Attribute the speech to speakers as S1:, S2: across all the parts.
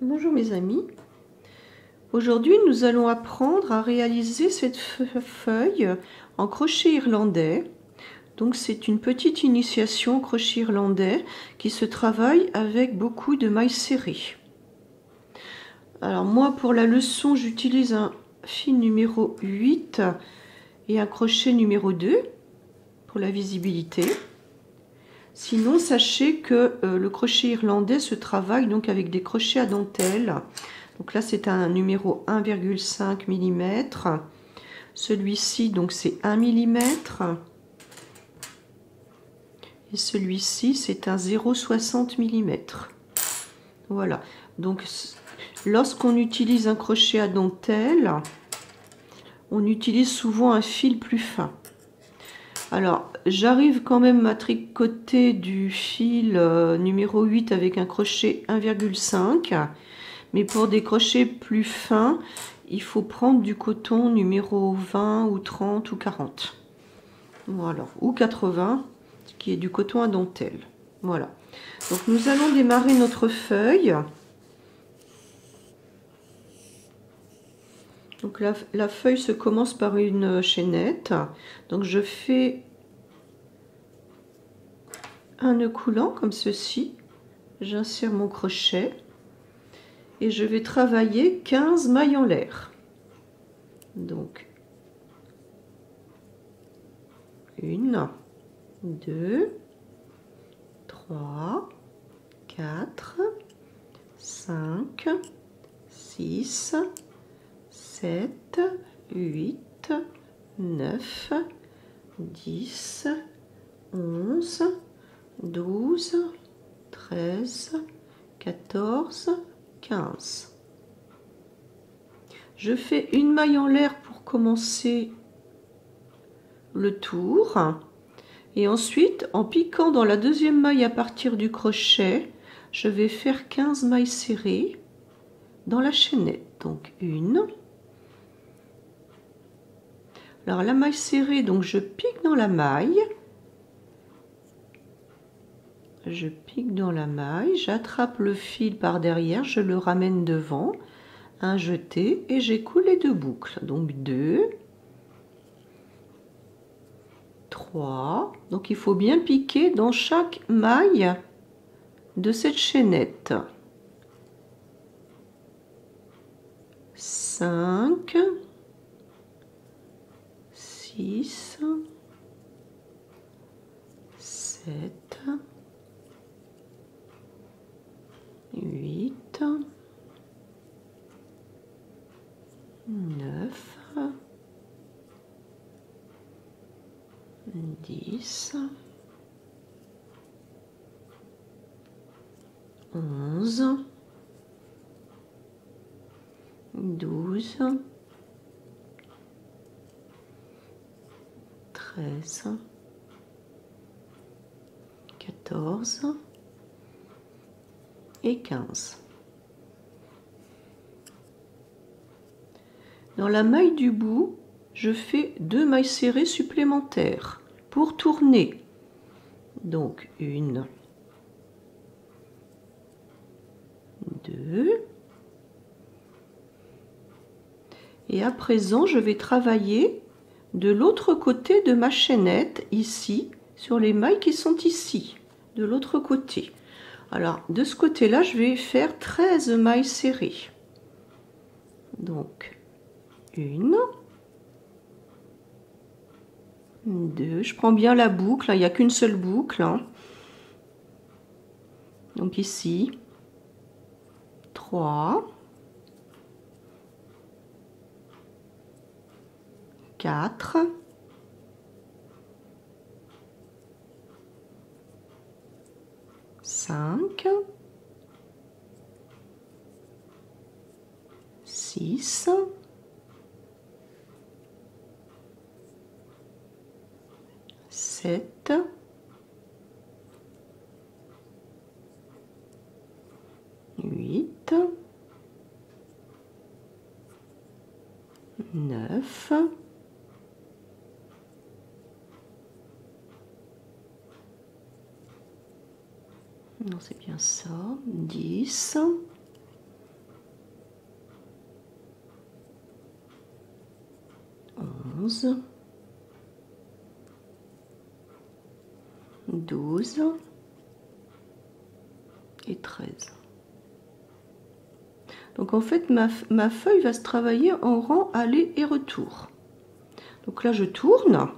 S1: Bonjour mes amis, aujourd'hui nous allons apprendre à réaliser cette feuille en crochet irlandais. Donc c'est une petite initiation au crochet irlandais qui se travaille avec beaucoup de mailles serrées. Alors moi pour la leçon j'utilise un fil numéro 8 et un crochet numéro 2 pour la visibilité. Sinon sachez que le crochet irlandais se travaille donc avec des crochets à dentelle. Donc là c'est un numéro 1,5 mm. Celui-ci donc c'est 1 mm. Et celui-ci c'est un 0,60 mm. Voilà. Donc lorsqu'on utilise un crochet à dentelle, on utilise souvent un fil plus fin. Alors, j'arrive quand même à tricoter du fil numéro 8 avec un crochet 1,5. Mais pour des crochets plus fins, il faut prendre du coton numéro 20 ou 30 ou 40. Voilà, ou 80, qui est du coton à dentelle. Voilà. Donc nous allons démarrer notre feuille. Donc la feuille se commence par une chaînette. Donc je fais un nœud coulant comme ceci. J'insère mon crochet et je vais travailler 15 mailles en l'air. Donc 1, 2, 3, 4, 5, 6, 7, 8, 9, 10, 11, 12, 13, 14, 15. Je fais une maille en l'air pour commencer le tour. Et ensuite, en piquant dans la deuxième maille à partir du crochet, je vais faire 15 mailles serrées dans la chaînette. Donc une. Alors la maille serrée, donc je pique dans la maille. Je pique dans la maille, j'attrape le fil par derrière, je le ramène devant, un jeté et j'écoule les deux boucles. Donc 2, 3. Donc il faut bien piquer dans chaque maille de cette chaînette. 5, 6, 7, 8, 9, 10, 11, 12, 13, 14 et 15. Dans la maille du bout, je fais 2 mailles serrées supplémentaires pour tourner. Donc 1, 2. Et à présent, je vais travailler de l'autre côté de ma chaînette, ici, sur les mailles qui sont ici, de l'autre côté. Alors, de ce côté-là, je vais faire 13 mailles serrées. Donc, 1, 2, je prends bien la boucle, il n'y a qu'une seule boucle. Donc ici, 3, 4, 5, 6, 7, 8, 9, 10, 11, 12 et 13. Donc en fait, ma feuille va se travailler en rang aller et retour. Donc là, je tourne.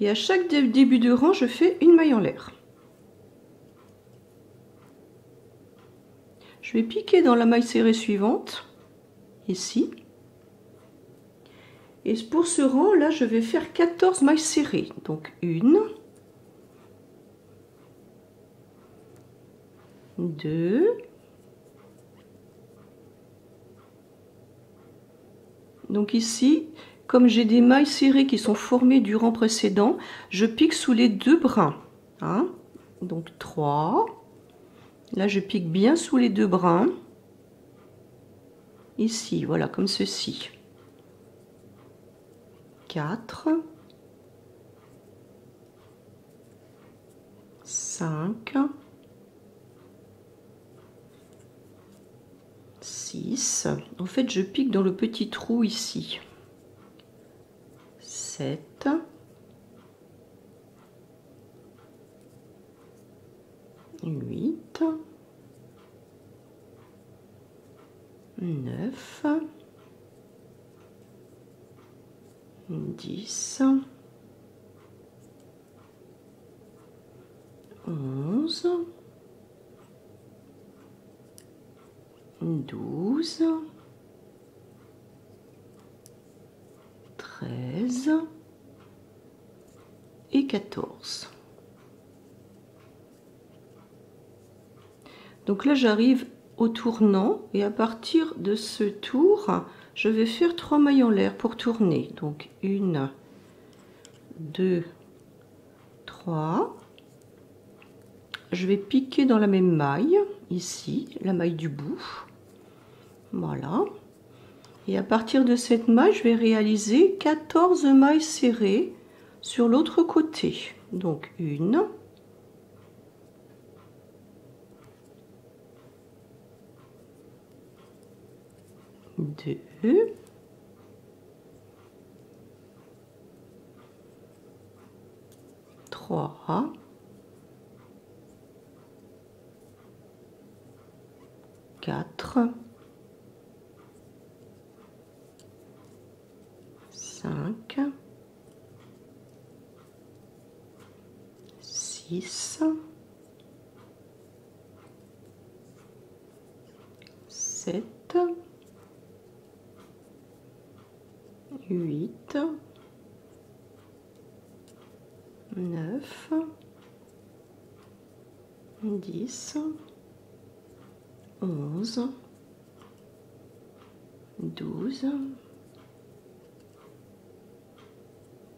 S1: Et à chaque début de rang, je fais une maille en l'air. Je vais piquer dans la maille serrée suivante, ici. Et pour ce rang, là, je vais faire 14 mailles serrées. Donc 1, 2, donc ici, comme j'ai des mailles serrées qui sont formées du rang précédent, je pique sous les deux brins. Hein? Donc 3. Là, je pique bien sous les deux brins. Ici, voilà, comme ceci. 4. 5. 6. En fait, je pique dans le petit trou ici. 7. 8. 9. 10. 11. 12. 13 et 14. Donc là, j'arrive au tournant et à partir de ce tour, je vais faire 3 mailles en l'air pour tourner. Donc 1, 2, 3. Je vais piquer dans la même maille, ici, la maille du bout. Voilà. Et à partir de cette maille, je vais réaliser 14 mailles serrées sur l'autre côté. Donc 1, 2, 3, 4, 5, 6, 7, 8, 9, 10, 11, 12,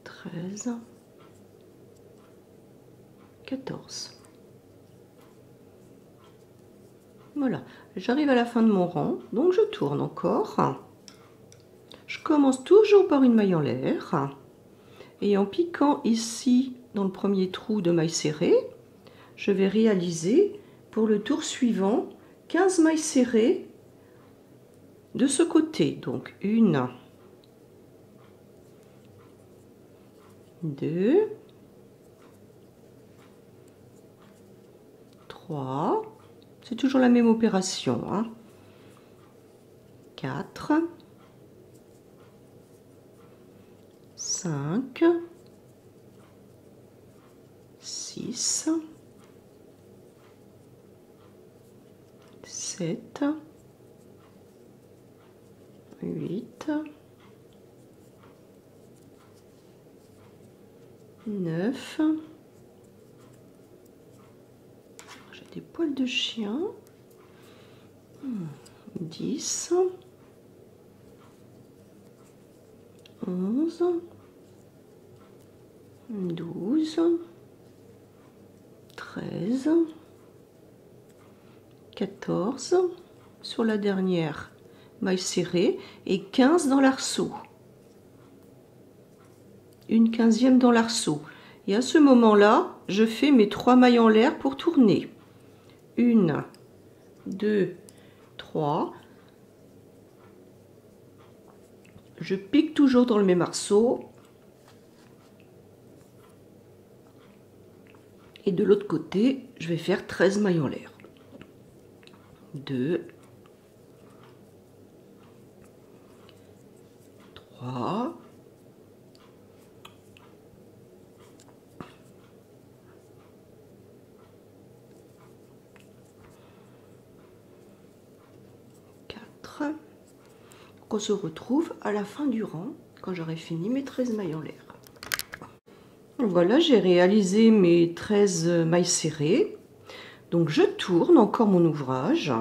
S1: 13, 14. Voilà, j'arrive à la fin de mon rang, donc je tourne encore. Je commence toujours par une maille en l'air et en piquant ici dans le premier trou de maille serrée, je vais réaliser pour le tour suivant 15 mailles serrées de ce côté. Donc 1, 2, 3, c'est toujours la même opération, hein. 4, 5, 6, 7, 8, 9, j'ai des poils de chien, 10, 11, 12, 13, 14 sur la dernière maille serrée et 15 dans l'arceau. Une 15e dans l'arceau. Et à ce moment-là, je fais mes 3 mailles en l'air pour tourner. 1, 2, 3. Je pique toujours dans le même arceau. Et de l'autre côté, je vais faire 13 mailles en l'air. 2, 3, 4. On se retrouve à la fin du rang quand j'aurai fini mes 13 mailles en l'air. Voilà, j'ai réalisé mes 13 mailles serrées. Donc je tourne encore mon ouvrage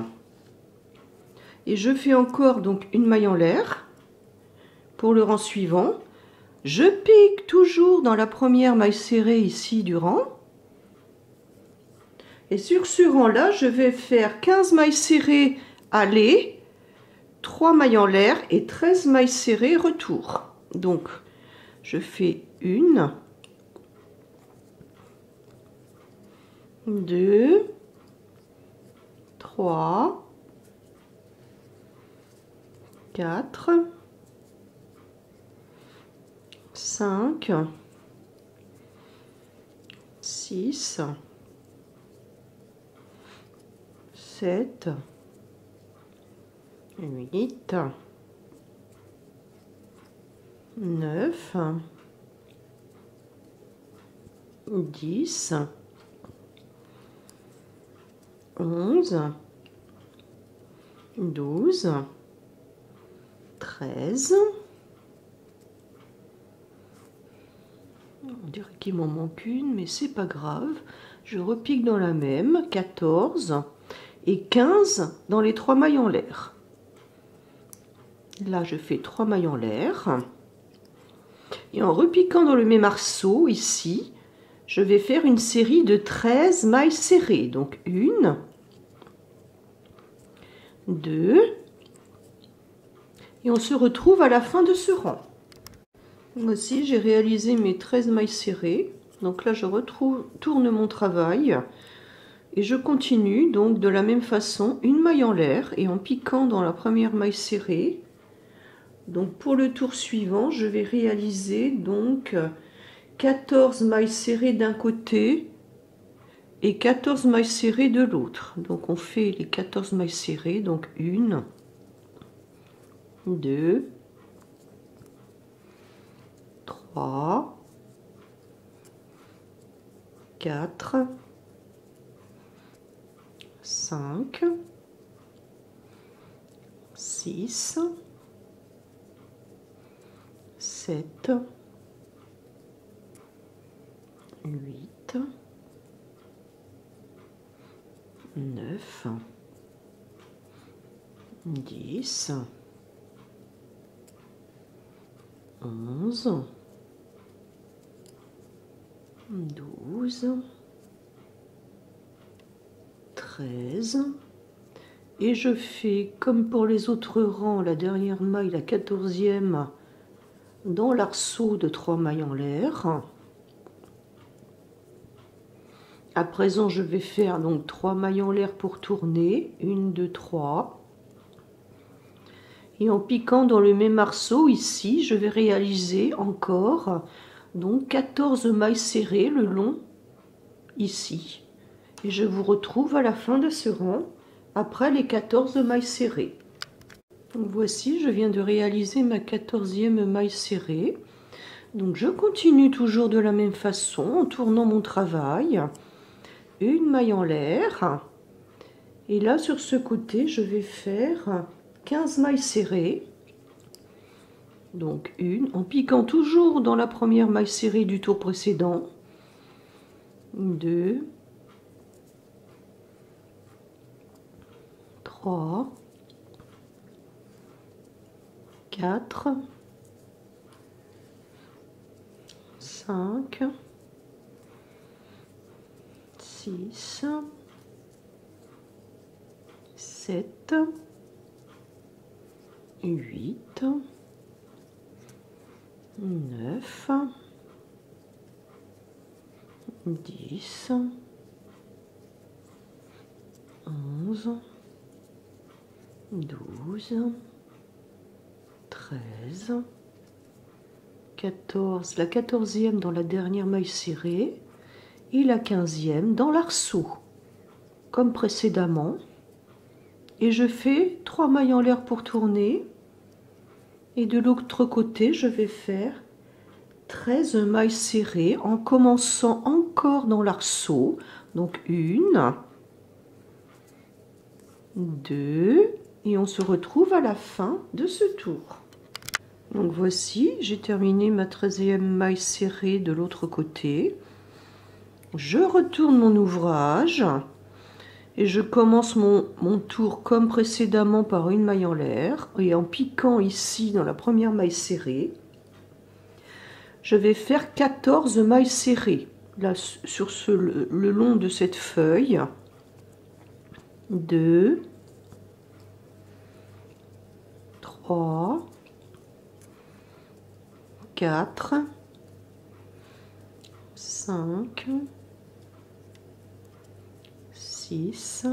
S1: et je fais encore donc une maille en l'air pour le rang suivant. Je pique toujours dans la première maille serrée ici du rang. Et sur ce rang-là, je vais faire 15 mailles serrées aller, 3 mailles en l'air et 13 mailles serrées retour. Donc je fais 1, 2, 3, 4, 5, 6, 7, 8, 9, 10, 11, 12, 13. On dirait qu'il m'en manque une, mais c'est pas grave. Je repique dans la même, 14 et 15 dans les 3 mailles en l'air. Là, je fais 3 mailles en l'air. Et en repiquant dans le même arceau, ici, je vais faire une série de 13 mailles serrées. Donc 1, 2, et on se retrouve à la fin de ce rang. Voici, j'ai réalisé mes 13 mailles serrées. Donc là, je tourne mon travail et je continue donc de la même façon, une maille en l'air et en piquant dans la première maille serrée. Donc pour le tour suivant, je vais réaliser donc 14 mailles serrées d'un côté et 14 mailles serrées de l'autre. Donc on fait les 14 mailles serrées, donc 1, 2, 3, 4, 5, 6, 7, 8, 9, 10, 11, 12, 13, et je fais comme pour les autres rangs, la dernière maille, la 14e, dans l'arceau de 3 mailles en l'air. À présent, je vais faire donc 3 mailles en l'air pour tourner, 1, 2, 3. Et en piquant dans le même arceau ici, je vais réaliser encore donc 14 mailles serrées le long ici. Et je vous retrouve à la fin de ce rang après les 14 mailles serrées. Donc voici, je viens de réaliser ma 14e maille serrée. Donc je continue toujours de la même façon en tournant mon travail. Une maille en l'air. Et là sur ce côté, je vais faire 15 mailles serrées. Donc une, en piquant toujours dans la première maille serrée du tour précédent. 2, 3, 4, 5, 6, 7, 8, 9, 10, 11, 12, 13, 14, la 14e dans la dernière maille serrée et la 15e dans l'arceau, comme précédemment. Et je fais 3 mailles en l'air pour tourner. Et de l'autre côté, je vais faire 13 mailles serrées en commençant encore dans l'arceau. Donc 1, 2, et on se retrouve à la fin de ce tour. Donc voici, j'ai terminé ma 13e maille serrée de l'autre côté. Je retourne mon ouvrage et je commence mon tour comme précédemment par une maille en l'air, et en piquant ici dans la première maille serrée, je vais faire 14 mailles serrées là sur le long de cette feuille. 2, 3, 4, 5, 6,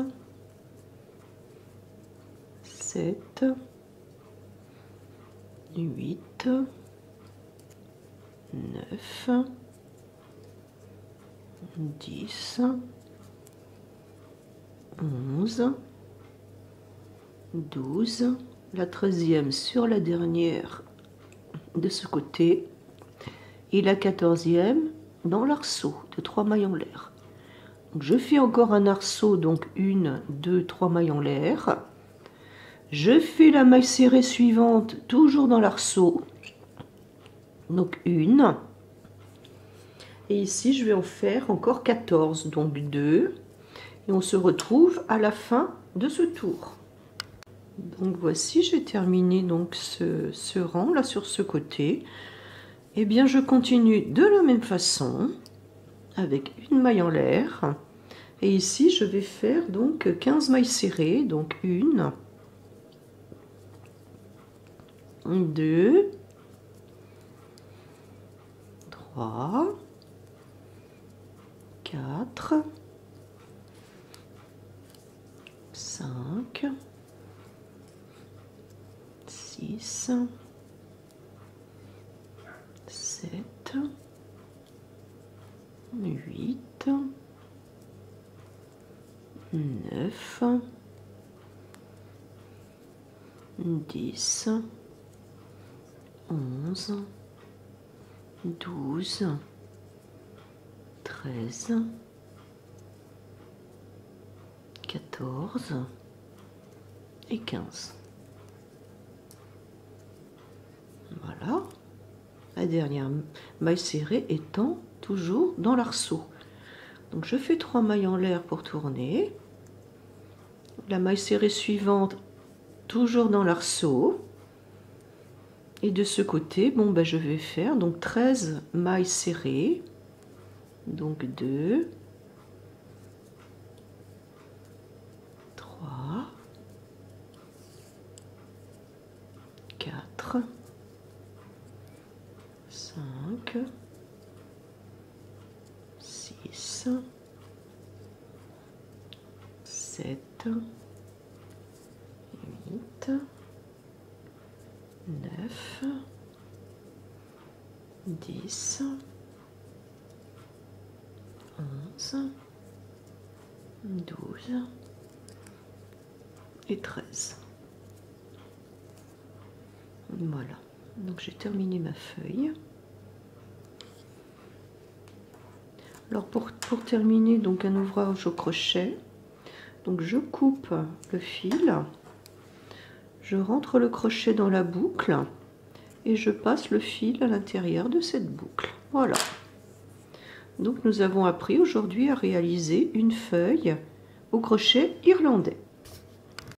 S1: 7, 8, 9, 10, 11, 12, la 13e sur la dernière de ce côté et la 14e dans l'arceau de 3 mailles en l'air. Je fais encore un arceau, donc 1, 2, 3 mailles en l'air. Je fais la maille serrée suivante, toujours dans l'arceau, donc 1. Et ici, je vais en faire encore 14, donc 2. Et on se retrouve à la fin de ce tour. Donc voici, j'ai terminé donc ce rang là sur ce côté. Et bien, je continue de la même façon avec une maille en l'air. Et ici, je vais faire donc 15 mailles serrées, donc 1, 2, 3, 4, 5, 6, 7, 8, 9, 10, 11, 12, 13, 14 et 15. Voilà, la dernière maille serrée étant toujours dans l'arceau. Donc je fais 3 mailles en l'air pour tourner. La maille serrée suivante toujours dans l'arceau. Et de ce côté, bon ben je vais faire donc 13 mailles serrées. Donc 2, 3, 4, 5, 6, 7, 8, 9, 10, 11, 12 et 13. Voilà, donc j'ai terminé ma feuille. Alors pour terminer donc un ouvrage au crochet, donc je coupe le fil, je rentre le crochet dans la boucle et je passe le fil à l'intérieur de cette boucle. Voilà. Donc nous avons appris aujourd'hui à réaliser une feuille au crochet irlandais.